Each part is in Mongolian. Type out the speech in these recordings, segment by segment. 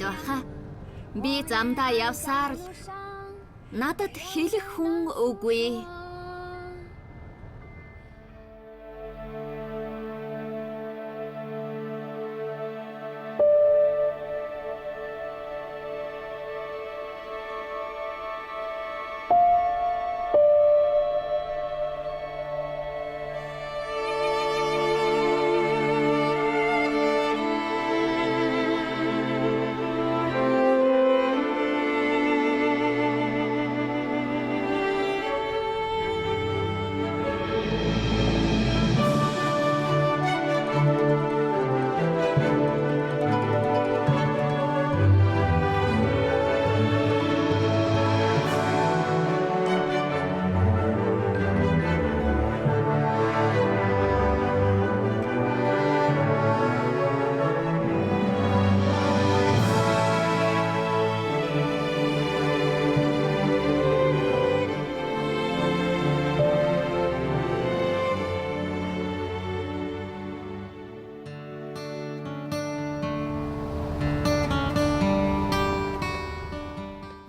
баха. Би замдаа явсаар л надад хэлэх хүн үгүй.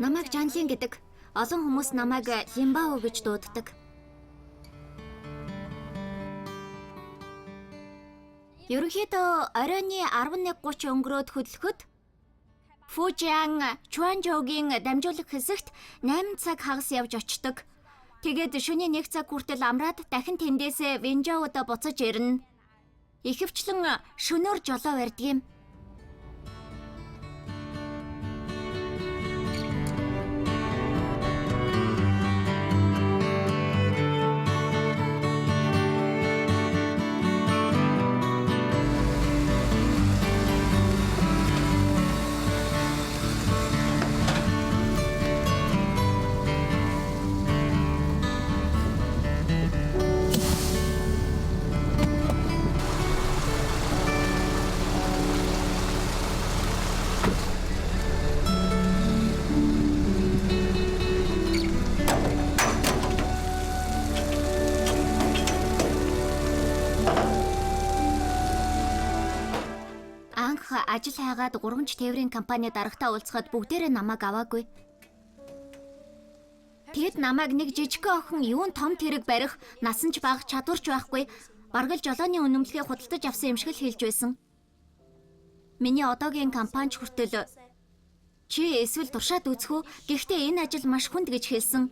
Намайг Жанлин гэдэг. Олон хүмүүс намайг Лимбао гэж дууддаг. Ерөнхийдөө оройны 11:30 өнгөрөөд хөдлөхөд Фужиан Чуанжогийн дамжуулах хэсэгт 8 цаг хагас явж очдог. Тэгээд шөнийн 1 цаг хүртэл амраад дахин тэндээсээ Винжаод буцаж ирнэ. Ихэвчлэн шөнөөр жолоо барьдаг юм. Ажил хайгаад 3 тээврийн компани дарагтаа уулзахад бүгдээрээ намайг аваагүй. Тэгэд намайг нэг жижигхэн охин юун том тэрэг барих, насан ч бага чадварч байхгүй, бараг л жолооны үнэмлэхийг худалдаж авсан юм шиг л хэлж байсан. Миний одоогийн компанич хүртэл чи эсвэл туршаад үзэх үү? Гэхдээ энэ ажил маш хүнд гэж хэлсэн.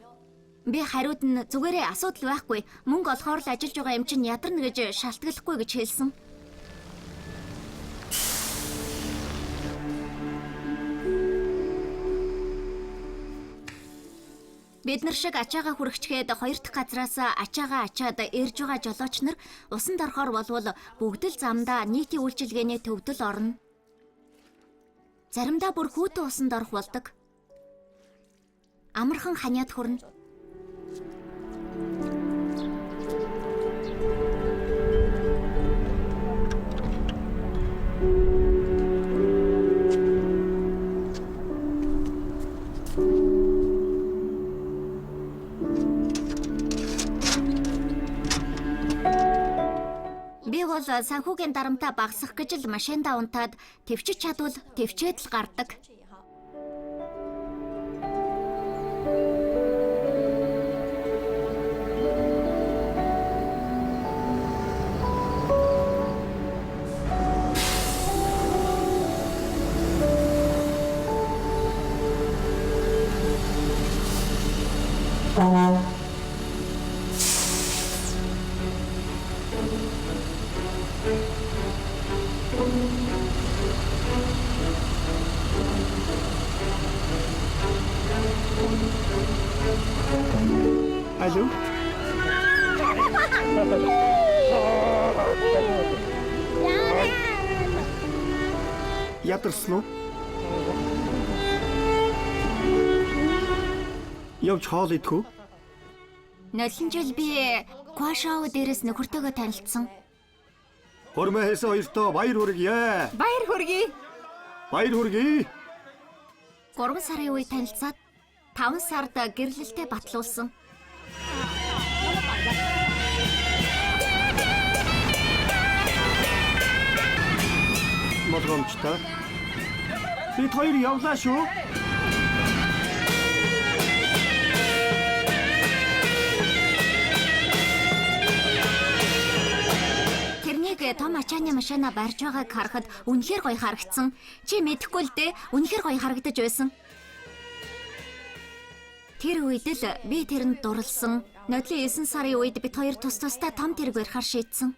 Би хариуд нь зүгээрээ асуудал байхгүй, мөнгө олохоор л ажиллаж байгаа юм чинь ядарна гэж шалтгааллахгүй гэж хэлсэн. Бид нар шиг ачаага хүрэгчгээд 2 дахь газраас ачаагаа ачаад ирж байгаа жолооч нар усанд орохоор болвол бүгд л замдаа нийтийн үйлчилгээний төвдөл орно. Заримдаа бүр хүүтэн усанд орох болдог. Амархан ханиад хүрнэ. Би бол санхүүгийн дарамтаа багасгах гэж л машиндаа унтаад төвчж чадвал төвчээд л гардаг. Алло? Ядарсан уу? Явж хоол идэхүү? Нодлон жил би Куашао дээрээс нөхөртөөгөө танилцсан. Хормоо хийсэн хоёртоо баяр хүргье. Баяр хүргэе. Баяр хүргэе. 3 сарын үе танилцаад 5 сард гэрлэлтэд батлуулсан. Болгоомжтой. Бид хоёр явлаа шүү. Тэрнийг том ачааны машина барьж байгааг харахад үнэхээр гоё харагдсан. Чи мэдэхгүй л дээ, үнэхээр гоё харагдаж байсан. Тэр үед л би тэрэнд дурлсан. Нодлын 9 сарын үед бид хоёр тустай том тэрэг барихаар шийдсэн.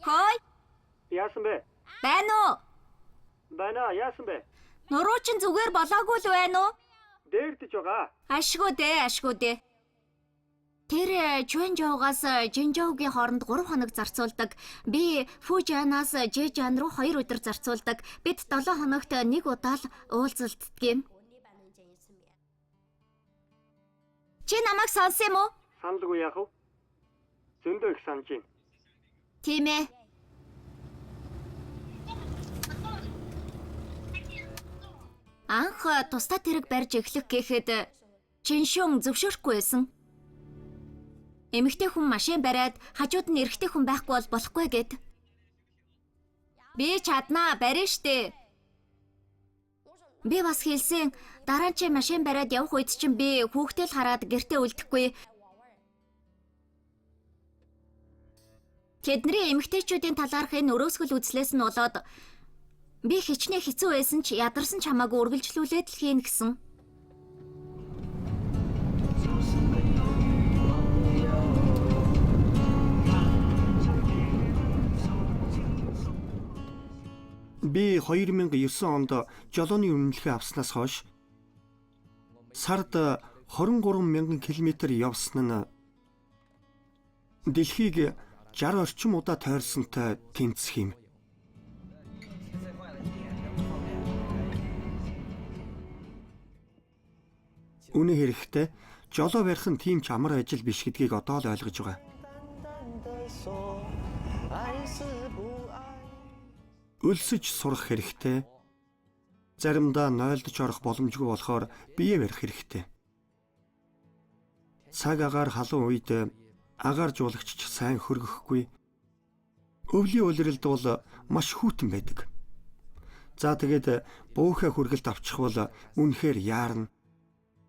Хой! Яасан бэ? Байна уу? Байна, яасан бэ? Нуруу чин зүгээр болоогүй л байна уу? Дээрдэж байгаа. Ашгүй дээ. Тэр Чуэнжоогоос Жинжоугийн хооронд 3 хоног зарцуулдаг. Би Фужианаас Жэжан руу 2 өдөр зарцуулдаг. Бид 7 хоногт 1 удаа л уулзалддаг юм. Чи намайг сонсон юм уу? Саналгүй яах вэ? Зөндөө их санаж байна. Тийм ээ. Анх тусдаа тэрэг барьж эхлэх гэхэд Чиншүн зөвшөөрөхгүй байсан. Эмэгтэй хүн машин бариад хажууд нь эрэгтэй хүн байхгүй бол болохгүй гэд. Би чаднаа, барина штэ. Би бас хэлсэн, дараа нь чи машин бариад явах үед чинь би хүүхдээ л хараад гэртээ үлдэхгүй. Тэдний эмэгтэйчүүдийн талаарх энэ өрөөсгөл үзлээс нь болоод би хичнээн хэцүү байсан ч ядарсан ч хамаагүй үргэлжлүүлээд л хийн гэсэн. Би 2009 онд жолооны үнэмлэхээ авснаас хойш сард 23,000 км явсан нь дэлхийг 60 орчим удаа тойрсонтой тэнцэх юм. Үнэ хэрэгтээ жолоо барих нь тийм ч амар ажил биш гэдгийг одоо л ойлгож байгаа. Өлсөж сурах хэрэгтэй. Заримдаа нойлдож орох боломжгүй болохоор бие барих хэрэгтэй. Цаг агаар халуун үед агаар жуулагч сайн хөргөхгүй. Өвлийн улиралд бол маш хүйтэн байдаг. За тэгээд буухай хүргэлт авчих бол үнэхээр яарна.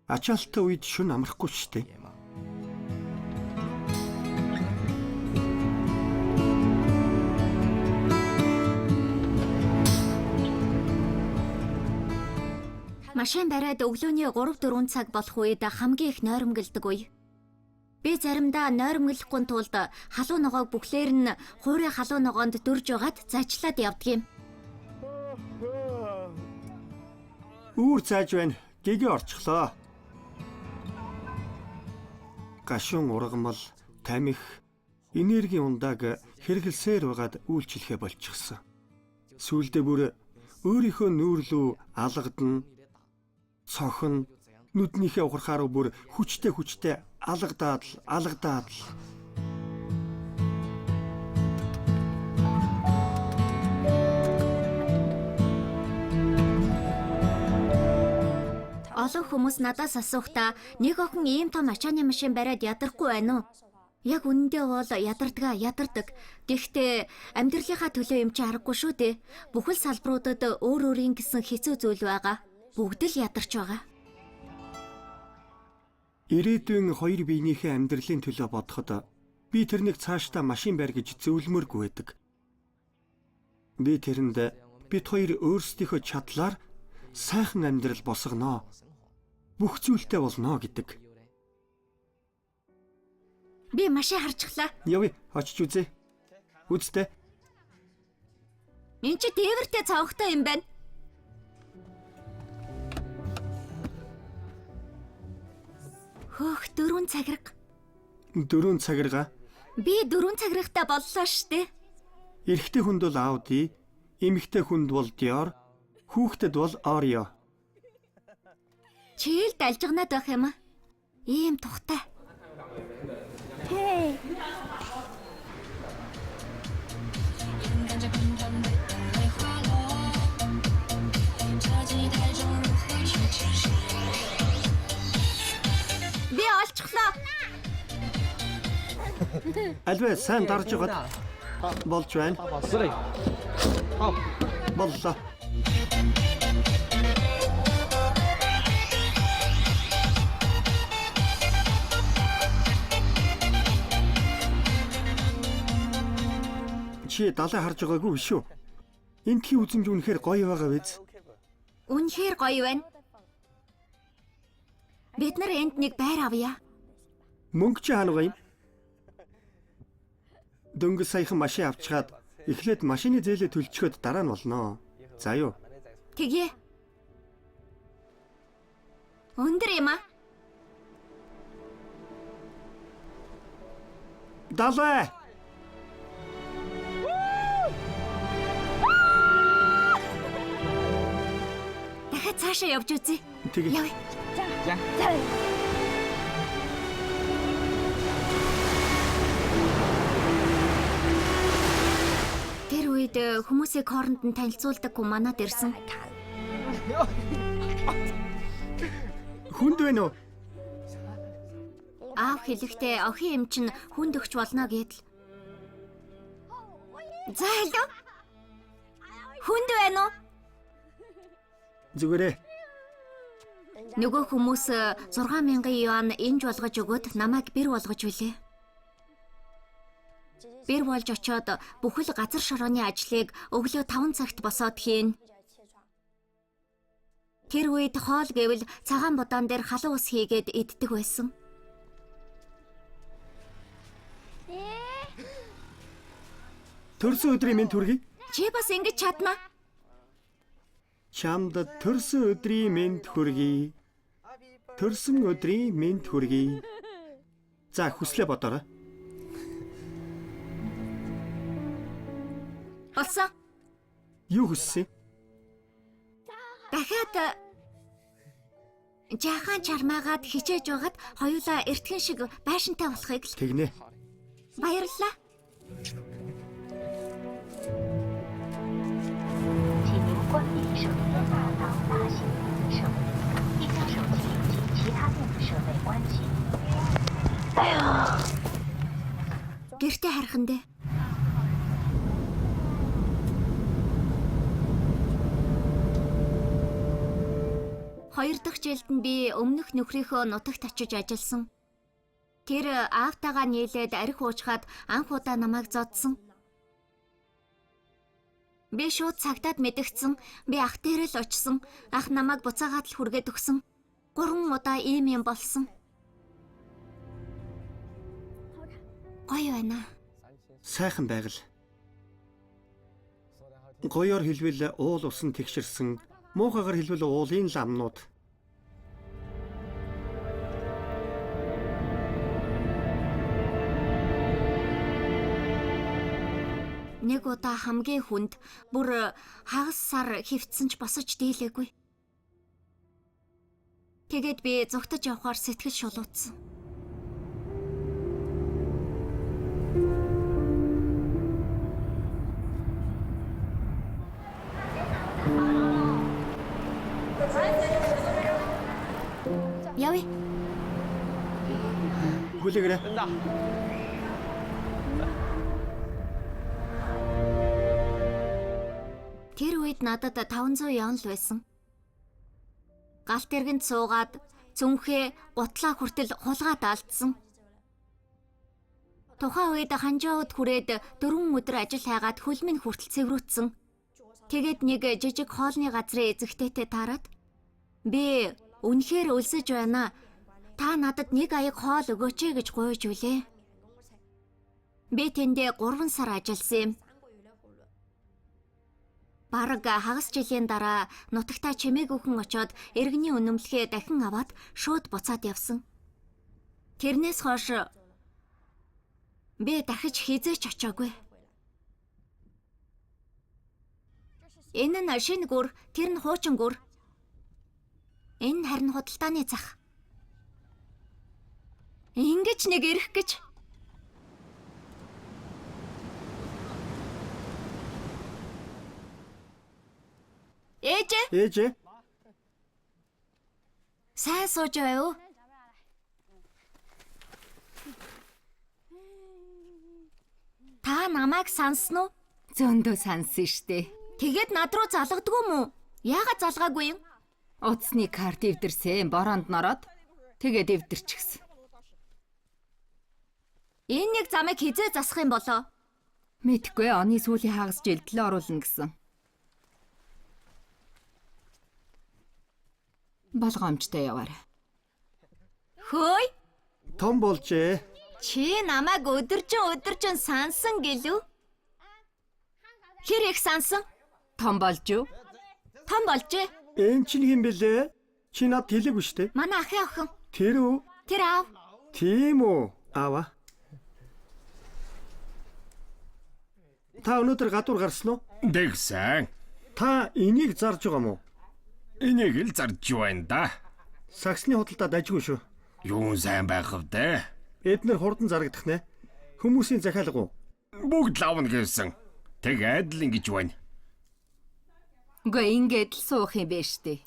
Ачаалттай үед шүн амрахгүй ч штэ. Машин бариад өглөөний 3-4 цаг болох үед хамгийн их нойромглдог үе. Би заримдаа нойромглохгүй тулд халуун ногоог бүхлээр нь хуурай халуун ногоонд дөрж байгаад заачлаад явдаг юм. Үүр зааж байна. Гэгээ орчихлоо. Гашуун ургамал, тамхи, энерги ундааг хэрэглсээр байгаад үйлчлэхэ болчихсон. Сүүлдээ бүр өөрийнхөө нүүрлүү алгадна, цохон, нүднийхээ ухрахаар бүр хүчтэй алгадаад л. Олон хүмүүс надаас асуухдаа нэг охин ийм том ачааны машин бариад ядарахгүй байна уу? Яг үнэндээ бол ядардаг. Гэхдээ амьдралынхаа төлөө юм чи аргагүй шүү дээ. Бүхэл салбаруудад өөрийн гэсэн хэцүү зүйл байгаа. Бүгд л ядарч байгаа. Ирээдүйн хоёр биенийхээ амьдралын төлөө бодоход би тэрнийг цаашдаа машин барь гэж зөвлөмөргүй байдаг. Би тэрэнд бид хоёр өөрсдийнхөө чадлаар сайхан амьдрал босгоно. Бүх зүйлтэй болно гэдэг. Би машин харчихлаа. Явъя, очиж үзье. Үзтээ. Энд чи тээвэртэй цавхтай юм байна. Хөөх, 4 цагирга. 4 цагирга? Би 4 цагиргатай боллоо штэ. Эрэгтэй хүнд бол Audi, эмэгтэй хүнд бол Dior, хүүхдэд бол Oreo. Чийл далжганаад байх юм аа. Ийм тухтай. Хей. Би олчихлоо. Альвэ сайн дарж байгаад болж байна. Боллоо. Чи далай харж байгаагүй биш үү? Энтхийн үзэмж үнэхээр гоё байгаа биз? Үнэхээр гоё байна. Бид нар энд нэг байр авъя. Мөнгө чи хаана байгаа юм? Дөнгөж саяхан машин авчгаад эхлээд машины зээлээ төлчихөд дараа нь болноо. За юу? Тэгье. Өндөр юм аа. Далай! Дахиад цаашаа явж үзье. Тэгээ. Явъя. Тэр үед хүмүүсийг хооронд нь танилцуулдаггүй манад ирсэн. Хүнд вэ нөө? Аав хэлэхдээ охин эм чинь хүнд өгч болно гэдэл. За хэлв. Хүнд байна уу? Зүгээрээ. Нөгөө хүмүүс 6,000 юан энж болгож өгөөд намайг бэр болгож билээ. Бэр болж очиод бүхэл газар шорооны ажлыг өглөө 5 цагт босоод хийн. Тэр үед хоол гэвэл цагаан будаан дээр халуун ус хийгээд иддэг байсан. Төрсөн өдрийн мэнд хүргэе. Чи бас ингэж чадна. Чамд төрсөн өдрийн мэнд хүргэе. Төрсөн өдрийн мэнд хүргэе. За хүслээ бодоорой. Болсон. Юу хүссэн? Дахиад жаахан чармаагаад хичээж байгаад хоёулаа эртхэн шиг байшинтай болохыг л. Тэгнэ. Баярлалаа. 请您关闭手机大到大型电子设备，并将手机及其他电子设备关机。 Гэртээ хархан дээ. Хоёр дахь жилд нь би өмнөх нөхрийнхөө нутагт очиж ажилласан. Тэр аавтайгаа нийлээд арх уучгаад анх удаа намайг зодсон. Би шууд цагтаад мэдгдсэн. Би ах дээр л очсон. Ах намайг буцаагаад л хүргээд өгсөн. 3 удаа ийм юм болсон. Гоё байна. Сайхан байгал. Гоёор хэлбэл уул усан тэгшэрсэн, муухайгаар хэлбэл уулын ламнууд. Нэг удаа хамгийн хүнд бүр хагас сар хөвцсөн ч босож дийлээгүй. Тэгээд би зүгтэж явхаар сэтгэл шулуутсан. Явъя. Хүлээгээрэй. Тэр үед надад 500 яон л байсан. Галт эргэнд суугаад цүнхээ гутлаа хүртэл хулгаад алдсан. Тухайн үед ханжаауд хүрээд 4 өдөр ажил хайгаад хөлмийн хүртэл цэврүүцсэн. Тэгээд нэг жижиг хоолны газрын эзэгтэйтэй таарад би үнэхээр өлсөж байна. Та надад нэг аяг хоол өгөөч гэж гуйж үлээ. Би тэндээ 3 сар ажилласан юм. Бараг хагас жилийн дараа нутагтаа чимээгүйхэн очоод иргэний үнэмлэхээ дахин аваад шууд буцаад явсан. Тэрнээс хойш би дахиж хизээч очоогүй. Энэ нь шинэ гүр, тэр нь хуучин гүр. Энэ харин худалдааны зах. Ингэж нэг ирэх гэж. Ээжээ. Сайн сууж байв уу? Та намайг сансан уу? Зөндөө сансан штэ. Тэгээд над руу залгадгүй мүү? Яагаад залгаагүй юм? Утасны карт эвдэрсэн, бороонд нороод тэгээд эвдэрчихсэн. Энэ нэг замыг хизээ засах юм болоо? Мэдгүй оны сүүлийн хагас жилдээ оруулна гэсэн. Болгоомжтой яваарай. Хөөй! Том болжээ. Чи намайг өдөржин сансан гэлүү? Хэр их сансан? Том болж юу? Том болжээ. Энд чинь хэм бэлээ? Чи над хэлээгүй штэ. Манай ахын охин. Тэр үү? Тэр аав. Тийм үү? Аава. Та өнөөдөр гадуур гарсан уу? Дэгсэн. Та энийг зарж байгаа мó? Энийг л зарж байна да. Саксны худалдаа дажгүй шүү. Юун сайн байх вэ? Эднэр хурдан зарагдах нэ. Хүмүүсийн захиалга уу? Бүгд лавна гэсэн. Тэгээд л ингэж байна. Үгүй ингээд л суух юм биш үү?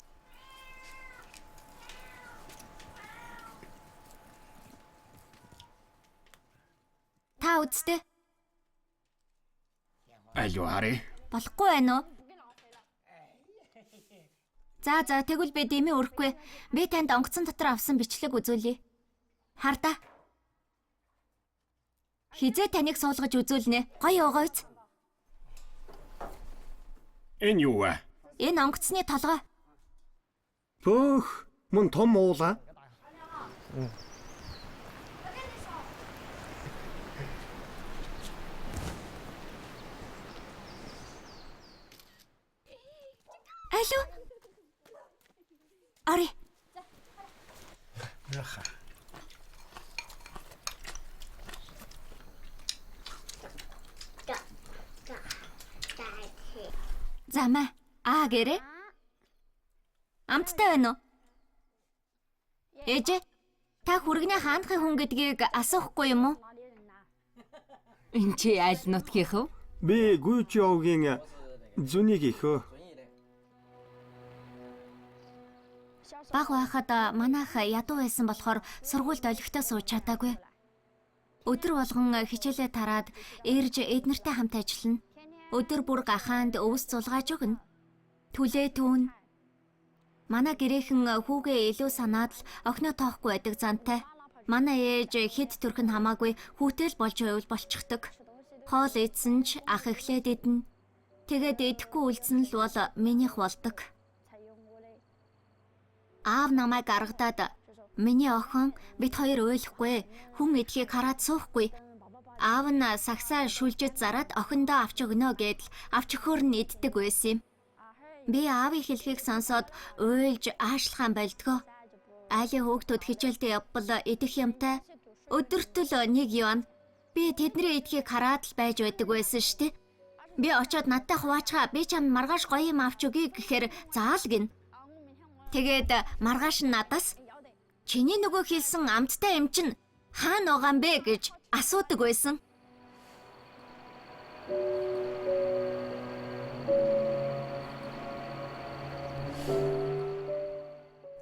Та үсттэй. Алуу харъя. Болохгүй байна уу? За тэгвэл би дэмий өрөхгүй. Би танд онгоцон дотор авсан бичлэг үзүүлье. Хардаа. Хизээ таныг суулгаж үзүүлнэ. Гоё өгөөц. Энэ юу вэ? Энэ онгоцны толгой. Бөөх, мөн том уулаа. Алуу. Ари. Замаа. Гэрээ. Амттай байна уу? Ээжээ, та хүргний хаанхын хүн гэдгийг асуухгүй юм уу? Энд чи аль нутгийнх вэ? Би Гүйжиогийн зүнийг ихөө. Баг байхад манайх ядуу байсан болохоор сургуульд олигтой сууж чадаагүй. Өдөр болгон хичээлээ тараад ээрж эднэртэй хамт ажиллана. Өдөр бүр гахаанд өвс зулгааж өгнө. Түлээ түүн. Манай гэрээхэн хүүгээ илүү санаад л охиноо тоохгүй байдаг зантай. Манай ээж хэд төрх нь хамаагүй хүүтэл болж байвал болчихдог. Хоол идсэн ч ах эхлээд идэнэ. Тэгээд идэхгүй үлдсэн л бол минийх болдог. Аав намайг гаргадаад миний охин бид хоёр уйлахгүй хүн эдхийг хараад суухгүй. Аав нь сагсаа шүлжиж зараад охиндоо авч өгнө гэдэл авч өгөхөр нь иддэг байсан юм. Би аавын хэлхийг сонсоод уйлж аашлахаан болдгоо. Айлын хүүхдүүд хичээлдээ явбал идэх юмтай. Өдөртөл нэг явна. Би тэдний эдхийг хараад л байж байдаг байсан штэ. Би очиод надтай хуваачгаа би чамд маргааш гоё юм авч өгье гэхээр заал гин. Тэгээд маргааш нь надаас чиний нөгөө хэлсэн амттай юм чинь хаана байгаа юм бэ гэж асуудаг байсан.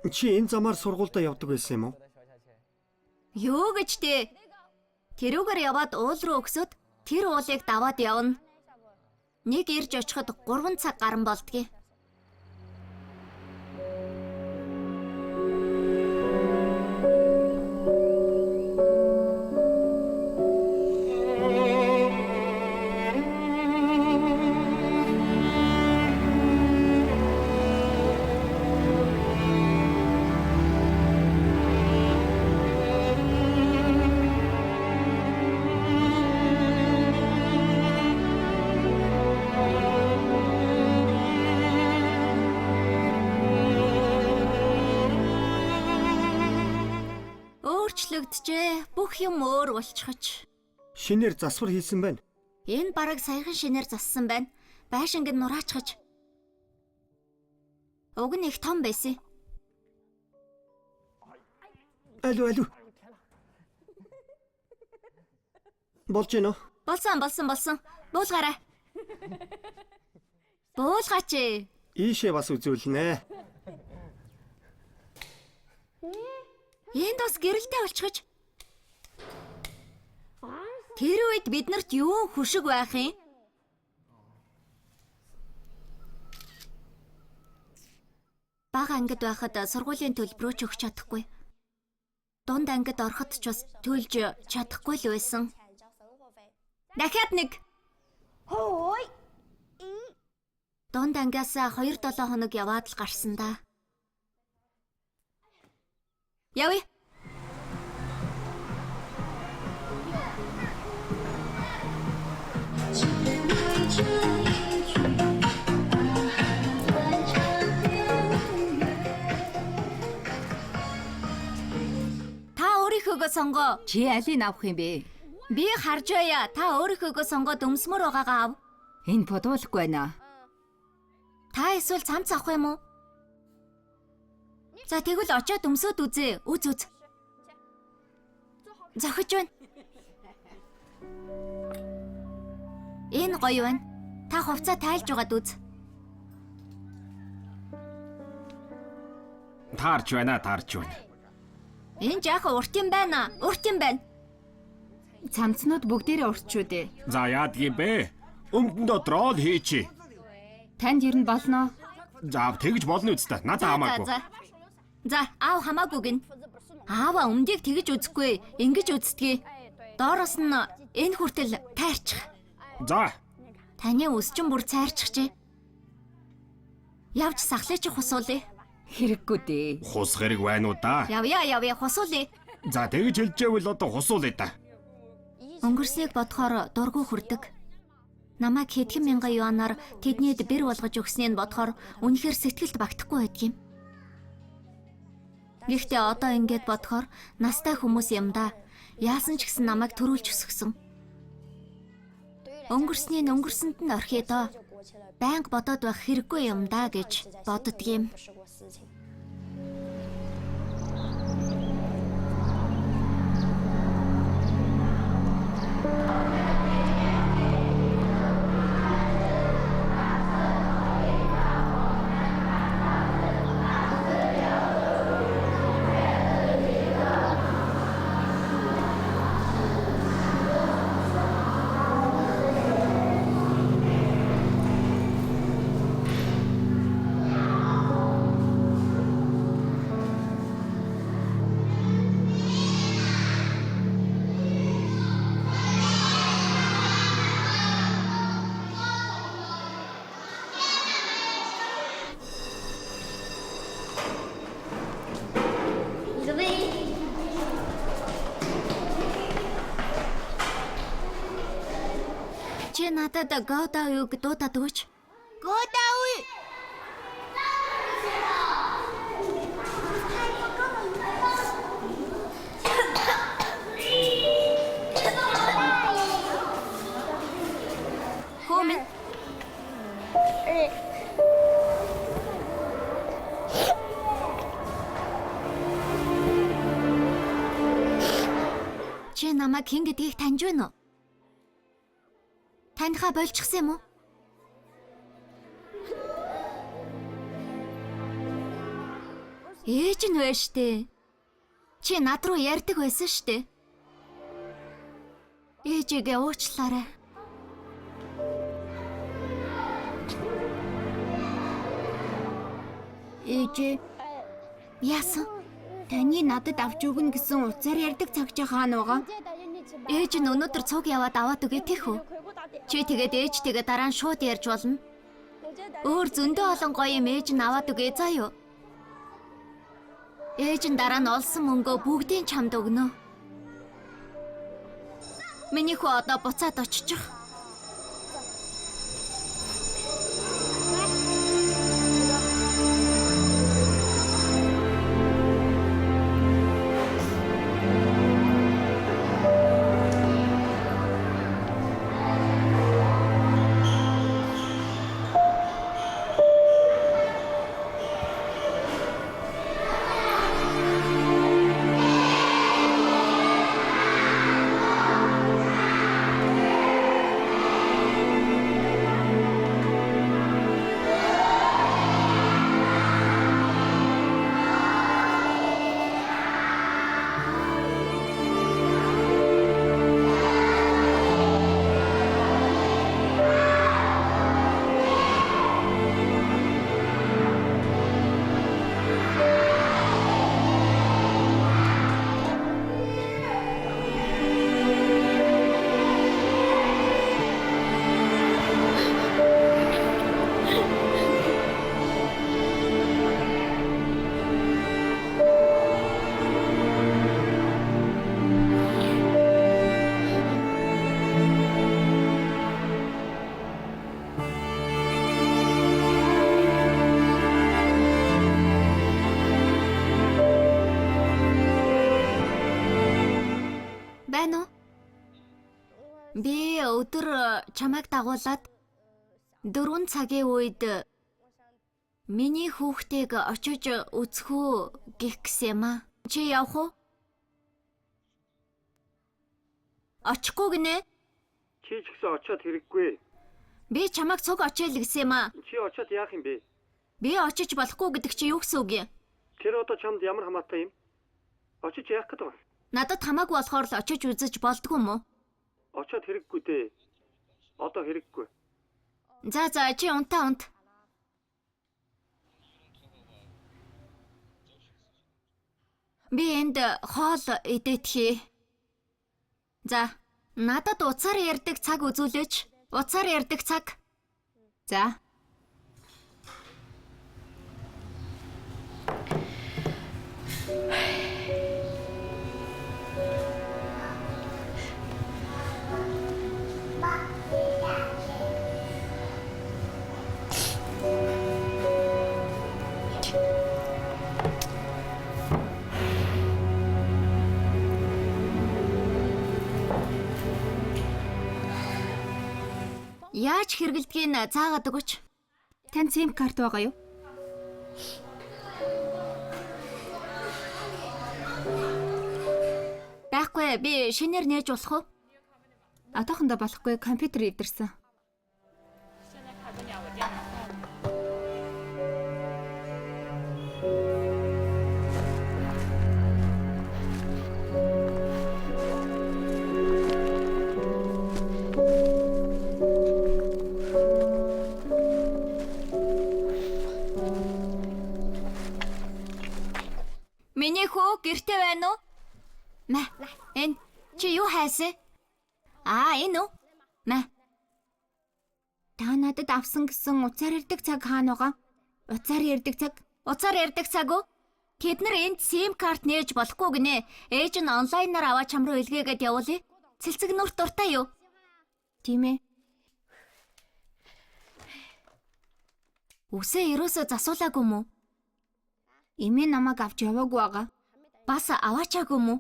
Чи энэ замаар сургуультай явдаг байсан юм уу? Юу гэж дээ? Тэрүүгээр яваад уул руу өгсөд тэр уулыг даваад явна. Нэг ирж очиход 3 цаг гарan болдгийг. Өөрчлөгдөжээ. Бүх юм өөр болчихоч. Шинээр засвар хийсэн байна. Энэ бараг саяхан шинээр зассан байна. Байшинг нь нураачхаж. Уг нь их том байсан. Алуу. Болж гэнэ үү? Болсон. Буулгаарай. Буулгаач. Ийшээ бас үзүүлнэ. Энд бас гэрэлтэй болчихож. Тэр үед биднэрт юу хөшиг байх юм? Бага ангид байхад сургуулийн төлбөрөө ч өгч чадахгүй. Дунд ангид ороход ч бас төлж чадахгүй л байсан. Дахиад нэг. Дунд ангиас 2-7 хоног яваад л гарсан да. Явъя. Та өөрийнхөөгөө сонгоо. Чи алийг авах юм бэ? Би харж байя. Та өөрийнхөөгөө сонгоод өмсмөр байгаагаа ав. Энэ бодуулахгүй байна. Та эсвэл цамц авах юм уу? За тэгвэл очиод өмсөд үзье. Үз. Зохиж байна. Энэ гоё байна. Та хувцас тайлж байгаад үз. Таарч байна. Энэ жаахан урт юм байна. Цамцнууд бүгдээрээ уртчүү дээ. За яадгийн бэ? Өмдөндөө дрол хийчи. Танд ер нь болно. За тэгж болно үстэ. Надаа хамаагүй. За, аав хамаагүй гин. Аава өмдийг тэгж үзэхгүй, ингэж үздгийг. Доороос нь энэ хүртэл тайрчих. За. Таны өсчин бүр цайрчихжээ. Явж сахлаач хусуулъя. Хэрэггүй дээ. Хус хэрэг байна уу да? Явъя, хусуулъя. За тэгж хэлжээвэл одоо хусуулъя да. Өнгөрснийг бодохоор дургүй хүрдэг. Намайг хэдхэн мянган юанаар тэднийд бэр болгож өгснийг бодохоор үнэхээр сэтгэлд багтахгүй байдгийм. Гэхдээ одоо ингэж бодохоор настай хүмүүс юм да. Яасан ч гэсэн намайг төрүүлж өсгсөн. Өнгөрснийг өнгөрсөнд нь орхиё доо. Байнга бодоод байх хэрэггүй юм да гэж боддгийм. Чи надад года юг дуудаад өгч. Года уу. Хөөмэн. Чи намайг хэн гэдгийг таньж байна уу? Таньхаа болчихсон юм уу? Ээж нь вэ штэ. Чи над руу ярьдаг байсан штэ. Ээжигээ уучлаарай. Ээж яасан? Таны надад авч өгнө гэсэн утсаар ярьдаг цаг хаана байгаа? Ээж нь өнөөдөр цуг яваад аваад өгье тийх үү? Чи тэгээд ээжтэйгээ дараа нь шууд ярьж болно. Өөр зөндөө олон гоё юм ээж нь аваад өгье заа юу? Ээж нь дараа нь олсон мөнгөө бүгдийг чамд өгнө. Миний хүү одоо буцаад очиж. Би өдөр чамайг дагуулад 4 цагийн үед миний хүүхдийг очиж үзэх үү гэх гэсэн юм аа. Чи явах уу? Очихгүй гинэ. Чи ч гэсэн очиод хэрэггүй. Би чамайг цуг очиэл гэсэн юм аа. Чи очиод яах юм бэ? Би очиж болохгүй гэдэг чи юу гэсэн үг юм? Тэр одоо чамд ямар хамаатай юм? Очиж яах гэдэг вэ? Надад хамаагүй болохоор л очиж үзэж болдгоо юм уу? Очиод хэрэггүй дээ. Одоо хэрэггүй. За чи унтаа унт. Би энд хоол идэтхий. За, надад уцаар ярддаг цаг үзүүлээч. Уцаар ярддаг цаг. За. Яаж хэрэгэлдгийг цаагаад өгөөч. Танд SIM карт байгаа юу? Байхгүй, би шинээр нээж болох уу? Одоохондоо болохгүй, компьютер ивдэрсэн. Миний хүү гэртээ байна уу? Мэ, энэ чи юу хайсан? Энэ үү? Мэ. Та надад авсан гэсэн уцаар ярддаг цаг хаана байгаа? Уцаар ярддаг цаг. Уцаар ярддаг цаг уу? Тэд нар энд SIM карт нээж болохгүй гинэ. Ээж нь онлайнаар аваа чам руу илгээгээд явуулъя. Цэлцэг нүрт дуртай юу? Тийм ээ. Үсээ ерөөсөө засуулаагүй мүү? Эмээ намайг авч яваагүй байгаа. Бас аваачаагүй мүү?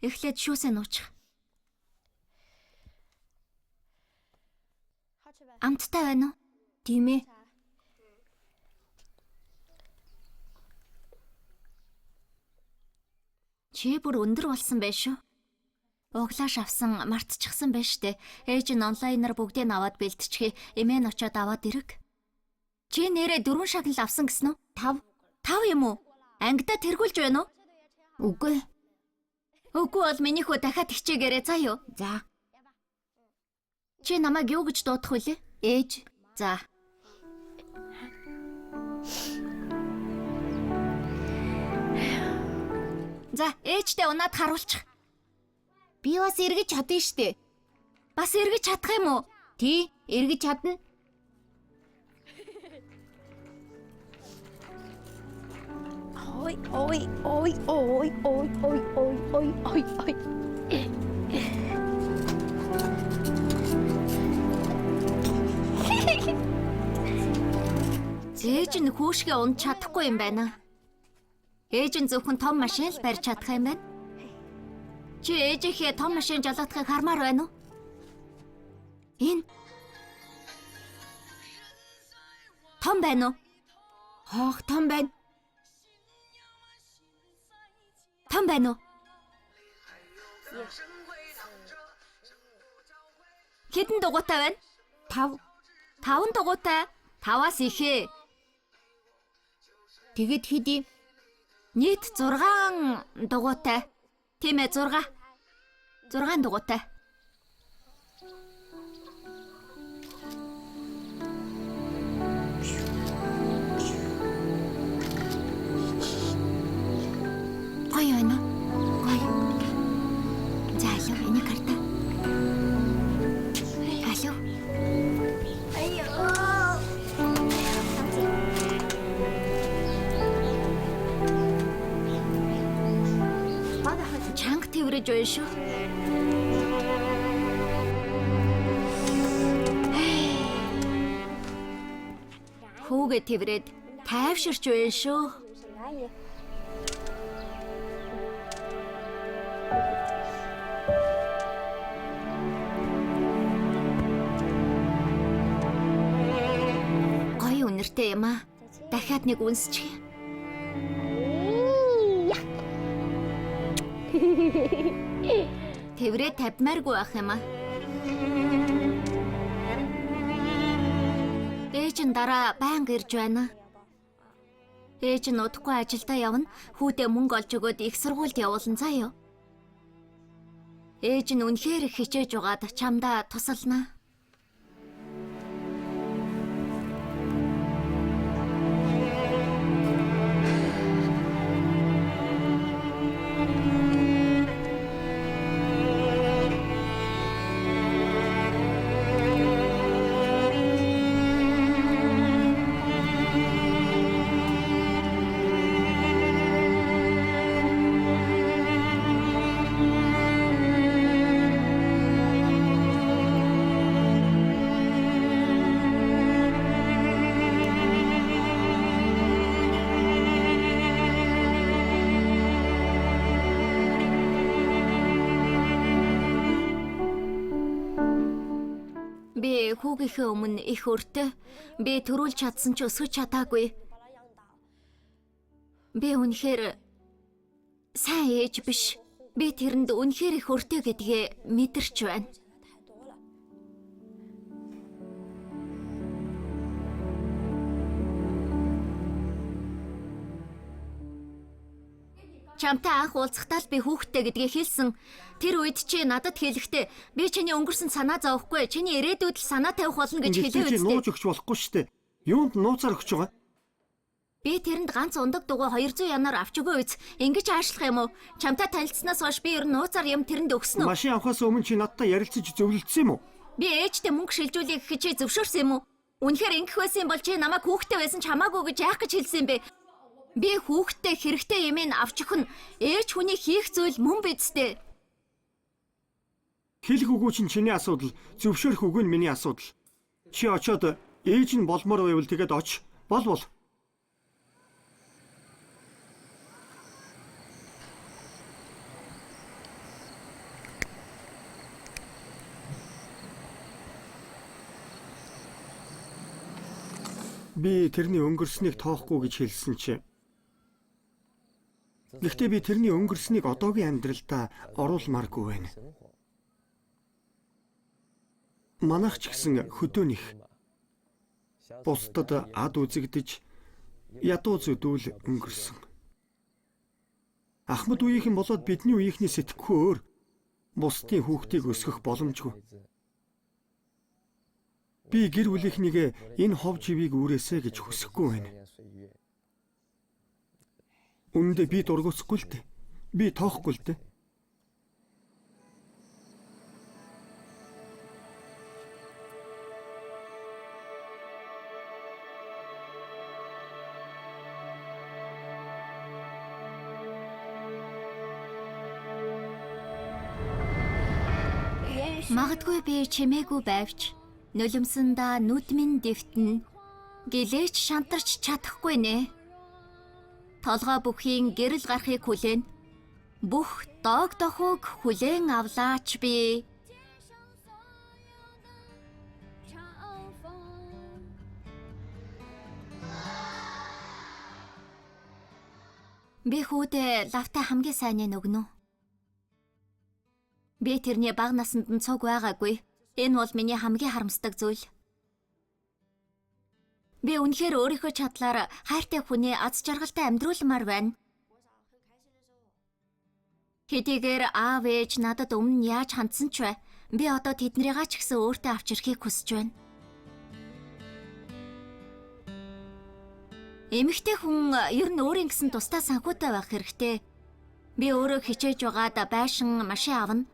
Эхлээд шүүсээ нуучих. Амттай байна уу? Тийм ээ. Чи бүр өндөр болсон байх шүү. Углааш авсан мартчихсан байж штэ. Ээж нь онлайнаар бүгдийг аваад бэлтчихээ. Эмээ нь очиод аваад ирэг. Чи нэрээ 4 шагнал авсан гэсэн үү? 5 юм уу? Ангидаа тэргүүлж байна уу? Үгүй. Үгүй бол миний хүү дахиад хичээгээрэй заа юу? За. Чи намайг юу гэж дуудах вүлээ? Ээж. За. За, ээжтэй унаад харуулчих. Би бас эргэж чадна штэ. Бас эргэж чадах юм уу? Тий, эргэж чадна. Ой, ой, ой, ой, ой, ой, ой, ой, ой, ой. Ээж нь хүүшгээ унж чадахгүй юм байна. Ээж нь зөвхөн том машин л барьж чадах юм байна. Чи ээжийнхээ том машин жолоодохыг хармаар байна уу? Энэ том байна уу? Хоох том байна. Том байна уу? Хэдэн дугуйтай байна? 5. 5 дугуйтай. 5-аас ихээ. Тэгэд хэдий? Нийт 6 дугуйтай. Тийм ээ 6. 6 дугуйтай. Гоё байна уу? Гоё. За алуу энийг хартаа. Алуу. Чанга тэрэж байна шүү. Хүүгээ тэрээд тайвширч байна шүү. баяртай юм аа. Дахиад нэг үнсчих. Тэврээ тавьмааргүй байх юм аа. Ээж нь дараа байнга ирж байна. Ээж нь удахгүй ажилдаа явна. Хүүдээ мөнгө олж өгөөд их сургуульд явуулна заа юу. Ээж нь үнэхээр их хичээж угаад чамдаа тусална. Би хүүгийнхээ өмнө их өртөө. Би төрүүлж чадсан ч өсгөж чадаагүй. Би үнэхээр сайн ээж биш. Би тэрэнд үнэхээр их өртөө гэдгээ мэдэрч байна. Чамтай анх уулзахдаа л би хүүхдтэй гэдгээ хэлсэн. Тэр үед чи надад хэлэхдээ би чиний өнгөрсөн санаа зовхгүй, чиний ирээдүйд л санаа тавих болно гэж хэлээ чи нууж өгч болохгүй шүү дээ. Юунд нууцаар өгч байгаа? Би тэрэнд ганц ундаг дугуй 200 янаар авч өгөө үз. Ингэж аашлах юм уу? Чамтай танилцсанаас хойш би ер нь нууцаар юм тэрэнд өгсөн үү? Машин авахаас өмнө чи надтай ярилцаж зөвлөлдсөн юм уу? Би ээжтэй мөнгө шилжүүлэх гэж чи зөвшөөрсөн юм уу? Үнэхээр ингэх байсан бол чи намайг хүүхдтэй байсан ч хамаагүй гэж яах гэж хэлсэн бэ? Би хүүхдтэй хэрэгтэй юмыг авч өгөх нь ээж хүний хийх зүйл мөн бидтэй. Хэлэх үгүй чинь чиний асуудал, зөвшөөрөх үгүй нь миний асуудал. Чи очоод ээж нь болмоор байвал тэгээд оч. Бол. Би тэрний өнгөрснийг тоохгүй гэж хэлсэн чи. Гэхдээ би тэрний өнгөрснийг одоогийн амьдралдаа оруулмааргүй байна. Манайх ч гэсэн хөдөөнөх. Бусдад ад үзэгдэж ядуу зүдүүл өнгөрсөн. Ахмад үеийнхэн болоод бидний үеийнхний сэтгэхүй өөр. Бусдын хүүхдийг өсгөх боломжгүй. Би гэр бүлийнхнийгээ энэ хов живийг үрээсэ гэж хүсэхгүй байна. Үндэ би дургуцахгүй л дээ. Би тоохгүй л дээ. Магадгүй би чимээгүй байвч нулимсандаа нүдмэн дэвтэн гэлээч шантарч чадахгүй нэ. Толгой бүхийн гэрэл гарахыг хүлээн. Бүх дог дохог хүлээн авлаач би. Би хүүдээ лавта хамгийн сайныг өгнө. Би тэрний бага наснд нь цуг байгаагүй. Энэ бол миний хамгийн харамсдаг зүйл. Би үнэхээр өөрийнхөө чадлаар хайртай хүний аз жаргалтай амьдрууламар байна. Хэдийгээр аав ээж надад өмнө яаж хандсан ч бай, би одоо тэднийгаа ч гэсэн өөртөө авч ирэхийг хүсэж байна. Эмэгтэй хүн ер нь өөрийн гэсэн тусдаа санхүүтэй байх хэрэгтэй. Би өөрөө хичээж байгаад байшин машин авна.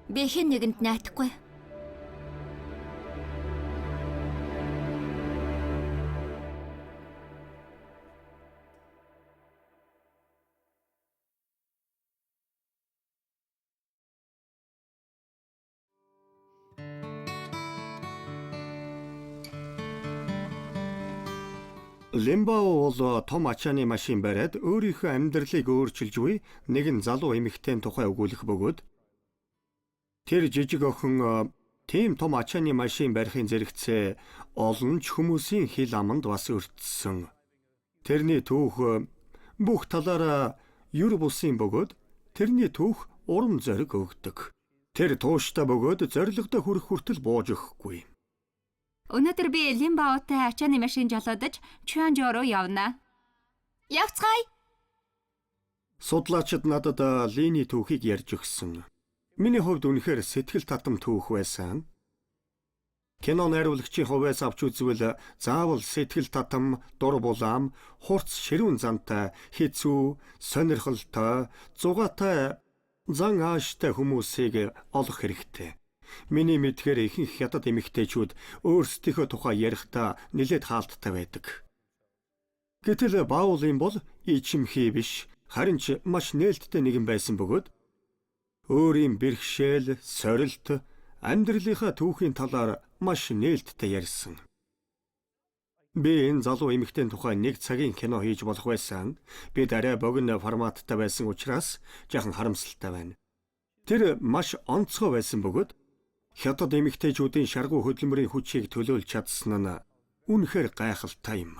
Би хэн нэгэнд найдахгүй. Лимбао бол том ачааны машин бариад өөрийнхөө амьдралыг өөрчилж буй нэгэн залуу эмэгтэйн тухай өгүүлэх бөгөөд тэр жижиг охин тийм том ачааны машин барихын зэрэгцээ олон ч хүмүүсийн хил аманд бас өртсөн. Тэрний түүх бүх талаараа юр бусын бөгөөд тэрний түүх урам зориг өгдөг. Тэр тууштай бөгөөд зоригтой хүрэх хүртэл бууж өгөхгүй. Өнөөдөр би Лимбаотай ачааны машин жолоодож Чуанжоо руу явна. Явцгаая. Судлаачид надад Линий түүхийг ярьж өгсөн. Миний хувьд үнэхээр сэтгэл татам түүх байсан. Кино найруулагчийн хувьас авч үзвэл заавал сэтгэл татам, дур булаам, хурц ширүүн зантай, хэцүү, сонирхолтой, зугаатай, зан ааштай хүмүүсийг олох хэрэгтэй. Миний мэдхээр ихэнх хятад эмэгтэйчүүд өөрсдийнхөө тухай ярихдаа нэлээд хаалттай байдаг. Гэтэл Баулын бол ичимхий биш, харин ч маш нээлттэй нэгэн байсан бөгөөд өөрийн бэрхшээл, сорилт, амьдралынхаа түүхийн талаар маш нээлттэй ярьсан. Би энэ залуу эмэгтэйн тухай нэг цагийн кино хийж болох байсан. Бид арай богино форматтай байсан учраас жаахан харамсалтай байна. Тэр маш онцгой байсан бөгөөд хятад эмэгтэйчүүдийн шаргуу хөдөлмөрийн хүчийг төлөөлж чадсан нь үнэхээр гайхалтай юм.